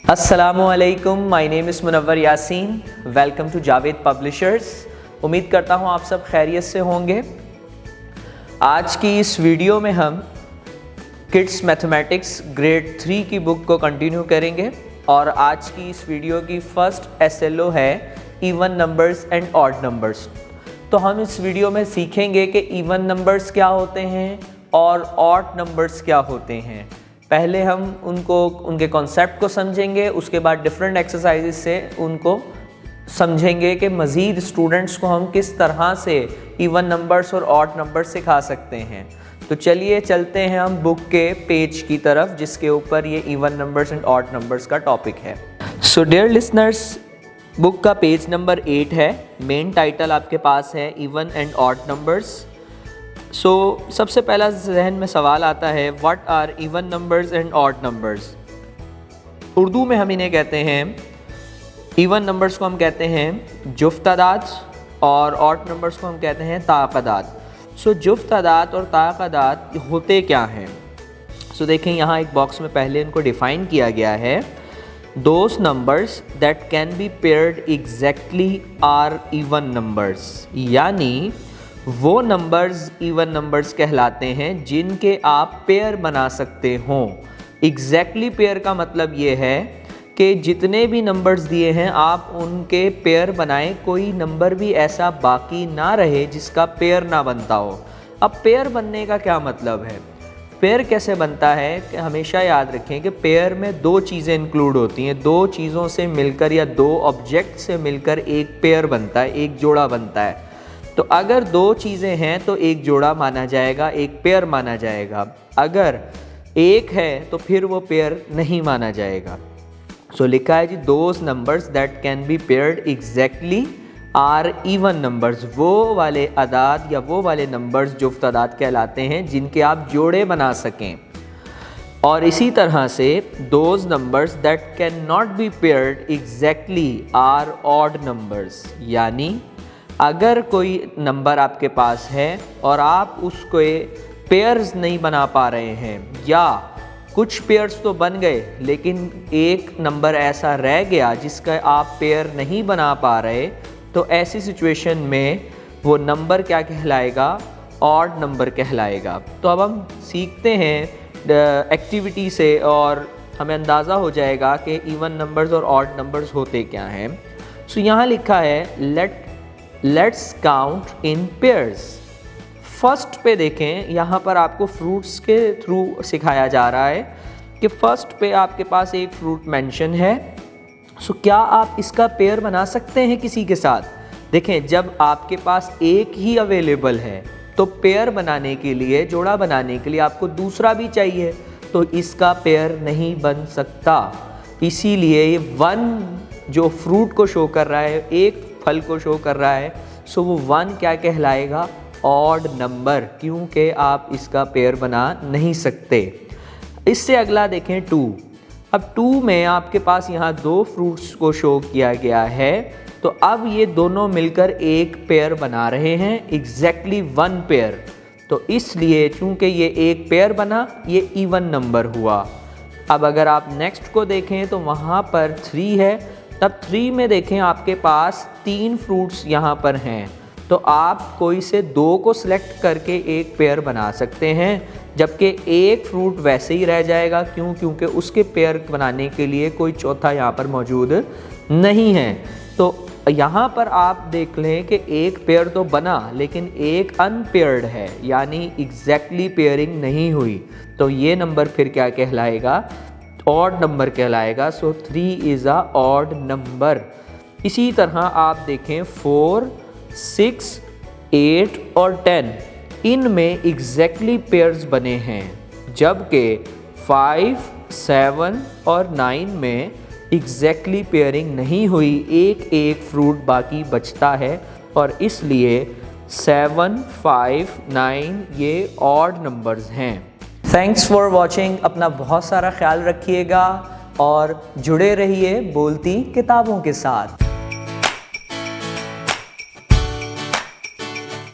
अस्सलामुअलैकुम, my name is Munawar Yasin. Welcome to Javed publishers. उम्मीद करता हूँ आप सब खैरियत से होंगे। आज की इस वीडियो में हम किड्स मैथमेटिक्स ग्रेड 3 की बुक को कंटिन्यू करेंगे और आज की इस वीडियो की फर्स्ट SLO है even numbers and odd numbers. तो हम इस वीडियो में सीखेंगे कि इवन नंबर्स क्या होते हैं और ऑड नंबर्स क्या होते हैं। पहले हम उनके कॉन्सेप्ट को समझेंगे, उसके बाद डिफरेंट एक्सरसाइजेस से उनको समझेंगे कि मज़ीद स्टूडेंट्स को हम किस तरह से इवन नंबर्स और ऑड नंबर्स सिखा सकते हैं। तो चलिए चलते हैं हम बुक के पेज की तरफ जिसके ऊपर ये even numbers and odd numbers का टॉपिक है। सो डियर लिसनर्स, बुक का पेज नंबर 8 है। मेन टाइटल आपके पास है even and odd numbers. So सबसे पहला जहन में सवाल आता है, what are even numbers and odd numbers. Urdu में हम इन्हें कहते हैं, इवन नंबर्स को हम कहते हैं जुफ्तादात और ऑड नंबर्स को हम कहते हैं ताक़दात। सो जुफ्तादात और ताक़दात होते क्या हैं। सो देखें यहाँ एक बॉक्स में पहले इनको डिफ़ाइन किया गया है। Those numbers that can be paired exactly are even numbers, यानी वो नंबर्स इवन नंबर्स कहलाते हैं जिनके आप पेयर बना सकते हो। एग्जैक्टली पेयर का मतलब ये है कि जितने भी नंबर्स दिए हैं आप उनके पेयर बनाएं, कोई नंबर भी ऐसा बाकी ना रहे जिसका पेयर ना बनता हो। अब पेयर बनने का क्या मतलब है, पेयर कैसे बनता है कि हमेशा याद रखें कि पेयर में दो चीज़ें इंक्लूड होती हैं। दो चीज़ों से मिलकर या दो ऑब्जेक्ट से मिलकर एक पेयर बनता है, एक जोड़ा बनता है। तो अगर दो चीज़ें हैं तो एक जोड़ा माना जाएगा, एक पेयर माना जाएगा। अगर एक है तो फिर वो पेयर नहीं माना जाएगा। सो लिखा है जी, those numbers that can be paired exactly are even numbers. वो वाले अदाद या वो वाले नंबर्स जुफ्तादात कहलाते हैं जिनके आप जोड़े बना सकें। और इसी तरह से those numbers that can not be paired exactly are odd numbers, यानी अगर कोई नंबर आपके पास है और आप उसको पेयर्स नहीं बना पा रहे हैं, या कुछ पेयर्स तो बन गए लेकिन एक नंबर ऐसा रह गया जिसका आप पेयर नहीं बना पा रहे, तो ऐसी सिचुएशन में वो नंबर क्या कहलाएगा, ऑड नंबर कहलाएगा। तो अब हम सीखते हैं एक्टिविटी से और हमें अंदाज़ा हो जाएगा कि इवन नंबर्स और ऑड नंबर्स होते क्या हैं। सो यहाँ लिखा है let's count in pairs. First पे देखें, यहाँ पर आपको फ्रूट्स के थ्रू सिखाया जा रहा है कि फर्स्ट पे आपके पास एक फ्रूट मेंशन है। सो क्या आप इसका पेयर बना सकते हैं किसी के साथ। देखें, जब आपके पास एक ही अवेलेबल है तो पेयर बनाने के लिए, जोड़ा बनाने के लिए आपको दूसरा भी चाहिए, तो इसका पेयर नहीं बन सकता। इसीलिए ये वन जो फ्रूट को शो कर रहा है, एक फल को शो कर रहा है, सो वो वन क्या कहलाएगा, ऑड नंबर, क्योंकि आप इसका पेयर बना नहीं सकते। इससे अगला देखें 2। अब 2 में आपके पास यहाँ दो फ्रूट्स को शो किया गया है, तो अब ये दोनों मिलकर एक पेयर बना रहे हैं, एग्जैक्टली वन पेयर। तो इसलिए चूंकि ये एक पेयर बना, ये इवन नंबर हुआ। अब अगर आप नेक्स्ट को देखें तो वहाँ पर 3 है। तब 3 में देखें आपके पास 3 फ्रूट्स यहाँ पर हैं, तो आप कोई से 2 को सिलेक्ट करके एक पेयर बना सकते हैं, जबकि एक फ्रूट वैसे ही रह जाएगा। क्यों? क्योंकि उसके पेयर बनाने के लिए कोई चौथा यहाँ पर मौजूद नहीं है। तो यहाँ पर आप देख लें कि एक पेयर तो बना लेकिन एक अनपेयर्ड है, यानी एग्जैक्टली पेयरिंग नहीं हुई। तो ये नंबर फिर क्या कहलाएगा, ऑड नंबर कहलाएगा। सो 3 इज़ अ ऑड नंबर। इसी तरह आप देखें 4, 6, 8 और 10, इनमें एग्जैक्टली पेयर्स बने हैं, जबकि 5, 7 और 9 में एग्जैक्टली पेयरिंग नहीं हुई, एक एक फ्रूट बाकी बचता है और इसलिए 7, 5, 9 ये ऑड नंबर्स हैं। Thanks for watching. अपना बहुत सारा ख्याल रखिएगा और जुड़े रहिए बोलती किताबों के साथ।